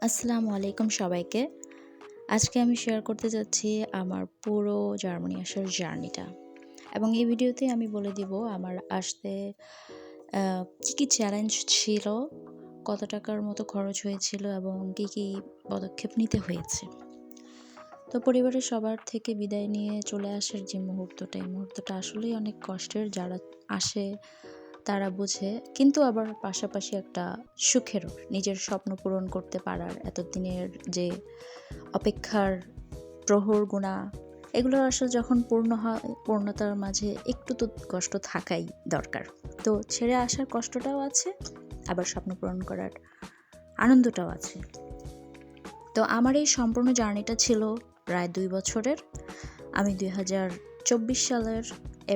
আসসালামু আলাইকুম সবাইকে। আজকে আমি শেয়ার করতে যাচ্ছি আমার পুরো জার্মানি আসার জার্নিটা। এবং এই ভিডিওতে আমি বলে দিব আমার আসতে কী, কী চ্যালেঞ্জ ছিল, কত টাকার মতো খরচ হয়েছিল এবং কী, কী পদক্ষেপ নিতে হয়েছে। তো পরিবারের সবার থেকে বিদায় নিয়ে চলে আসার যে মুহূর্তটা, এই মুহূর্তটা আসলেই অনেক কষ্টের। যারা আসে তারা বোঝে, কিন্তু আবার পাশাপাশি একটা সুখেরও। নিজের স্বপ্ন পূরণ করতে পারার এতদিনের যে অপেক্ষার প্রহর গোনা, এগুলো আসলে যখন পূর্ণ হয়, পূর্ণতার মাঝে একটু তো কষ্ট থাকাই দরকার। তো ছেড়ে আসার কষ্টটাও আছে, আবার স্বপ্ন পূরণ করার আনন্দটাও আছে। তো আমার এই সম্পূর্ণ জার্নিটা ছিল প্রায় 2 বছরের। আমি 2024 সালের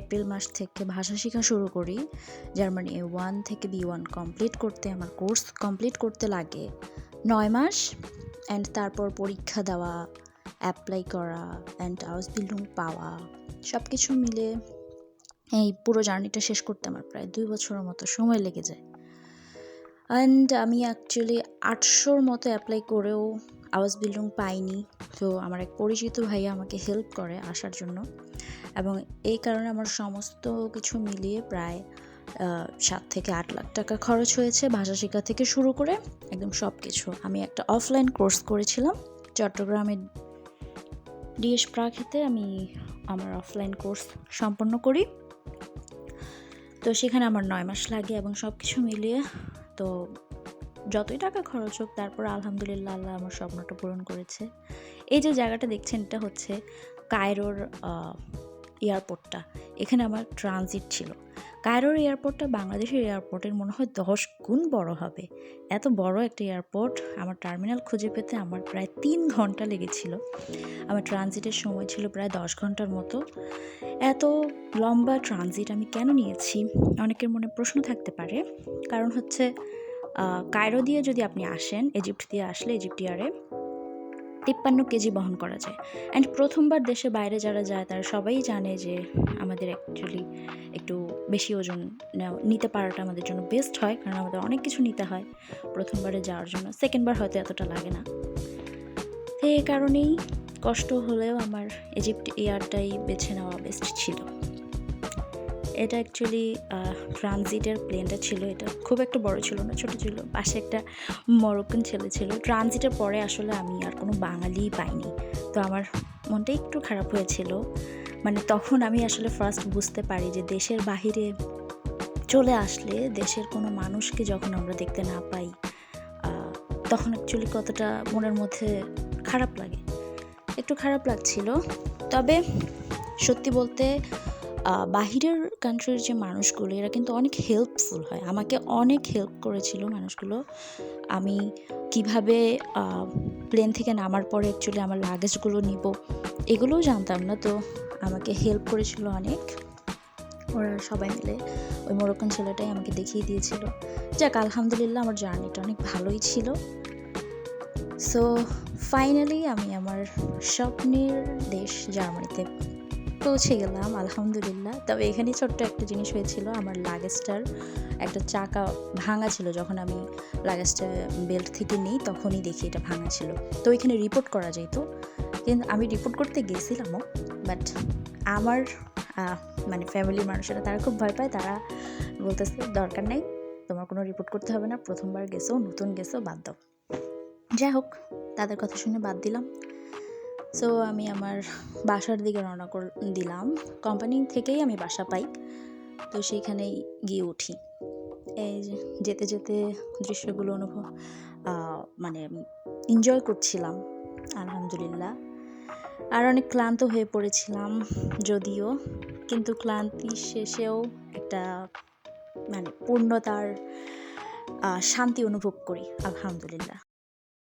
এপ্রিল মাস থেকে ভাষা শেখা শুরু করি। জার্মানি A1 থেকে B1 কমপ্লিট করতে, আমার কোর্স কমপ্লিট করতে লাগে 9 মাস। অ্যান্ড তারপর পরীক্ষা দেওয়া, অ্যাপ্লাই করা অ্যান্ড আউসবিল্ডিং পাওয়া, সব কিছু মিলে এই পুরো জার্নিটা শেষ করতে আমার প্রায় 2 বছরের মতো সময় লেগে যায়। অ্যান্ড আমি অ্যাকচুয়ালি 800-র মতো অ্যাপ্লাই করেও আউসবিল্ডিং পাইনি। তো আমার এক পরিচিত ভাইয়া আমাকে হেল্প করে আসার জন্য, এবং এই কারণে আমার সমস্ত কিছু মিলিয়ে প্রায় 7 থেকে 8 লাখ টাকা খরচ হয়েছে, ভাষা শেখা থেকে শুরু করে একদম সব কিছু। আমি একটা অফলাইন কোর্স করেছিলাম চট্টগ্রামের ডিএস প্রাখিতে। আমি আমার অফলাইন কোর্স সম্পন্ন করি। তো সেখানে আমার 9 মাস লাগে এবং সব কিছু মিলিয়ে তো যতই টাকা খরচ হোক, তারপর আলহামদুলিল্লাহ আল্লাহ আমার স্বপ্নটা পূরণ করেছে। এই যে জায়গাটা দেখছেন, এটা হচ্ছে কায়রোর এয়ারপোর্টটা। এখানে আমার ট্রানজিট ছিল। কায়রোর এয়ারপোর্টটা বাংলাদেশের এয়ারপোর্টের মনে হয় 10 গুণ বড় হবে। এত বড় একটা এয়ারপোর্ট। আমার টার্মিনাল খুঁজে পেতে আমার প্রায় 3 ঘন্টা লেগেছিল। আমার ট্রানজিটের সময় ছিল প্রায় 10 ঘন্টার মতো। এত লম্বা ট্রানজিট আমি কেন নিয়েছি, অনেকের মনে প্রশ্ন থাকতে পারে। কারণ হচ্ছে কায়রো দিয়ে যদি আপনি আসেন, ইজিপ্ট দিয়ে আসলে ইজিপ্ট এয়ারে 53 কেজি বহন করা যায়। অ্যান্ড প্রথমবার দেশে বাইরে যারা যায় তারা সবাই জানে যে আমাদের অ্যাকচুয়ালি একটু বেশি ওজন নিতে পারাটা আমাদের জন্য বেস্ট হয়, কারণ আমাদের অনেক কিছু নিতে হয় প্রথমবারে যাওয়ার জন্য। সেকেন্ডবার হয়তো এতটা লাগে না। তো এই কারণেই কষ্ট হলেও আমার ইজিপ্ট এয়ারটাই বেছে নেওয়া বেস্ট ছিল। এটা অ্যাকচুয়ালি ট্রানজিটের প্লেনটা ছিল। এটা খুব একটা বড় ছিল না, ছোটো ছিল। পাশে একটা মরক্কন ছেলে ছিল। ট্রানজিটের পরে আসলে আমি আর কোনো বাঙালিই পাইনি। তো আমার মনটা একটু খারাপ হয়েছিল। মানে তখন আমি আসলে ফার্স্ট বুঝতে পারি যে দেশের বাহিরে চলে আসলে, দেশের কোনো মানুষকে যখন আমরা দেখতে না পাই, তখন অ্যাকচুয়ালি কতটা মনের মধ্যে খারাপ লাগে। একটু খারাপ লাগছিল। তবে সত্যি বলতে বাহিরের কান্ট্রির যে মানুষগুলো, এরা কিন্তু অনেক হেল্পফুল হয়। আমাকে অনেক হেল্প করেছিল মানুষগুলো। আমি কিভাবে প্লেন থেকে নামার পরে অ্যাকচুয়ালি আমার লাগেজগুলো নিব, এগুলোও জানতাম না। তো আমাকে হেল্প করেছিল অনেক। ওরা সবাই মিলে, ওই মরক্কন ছেলেটাই আমাকে দেখিয়ে দিয়েছিল। যাক, আলহামদুলিল্লাহ আমার জার্নিটা অনেক ভালোই ছিল। সো ফাইনালি আমি আমার স্বপ্নের দেশ জার্মানিতে পৌঁছে গেলাম আলহামদুলিল্লাহ। তবে এখানে ছোট্ট একটা জিনিস হয়েছিল, আমার লাগেজটার একটা চাকা ভাঙা ছিল। যখন আমি লাগেজটা বেল্ট থেকে নিই তখনই দেখি এটা ভাঙা ছিল। তো এখানে রিপোর্ট করা যেত, কিন্তু আমি রিপোর্ট করতে গেছিলামও, বাট আমার মানে ফ্যামিলির মানুষেরা তারা খুব ভয় পায়। তারা বলতেছে দরকার নাই, তোমার কোনো রিপোর্ট করতে হবে না, প্রথমবার গেছো, নতুন গেছো, বাদ দাও। যাই হোক, তাদের কথা শুনে বাদ দিলাম। সো আমি আমার বাসার দিকে রওনা দিলাম। কোম্পানি থেকেই আমি বাসা পাই, তো সেইখানেই গিয়ে উঠি। এই যেতে যেতে দৃশ্যগুলো মানে আমি এনজয় করছিলাম আলহামদুলিল্লাহ। আর অনেক ক্লান্ত হয়ে পড়েছিলাম যদিও, কিন্তু ক্লান্তি শেষেও একটা মানে পূর্ণতার শান্তি অনুভব করি আলহামদুলিল্লাহ।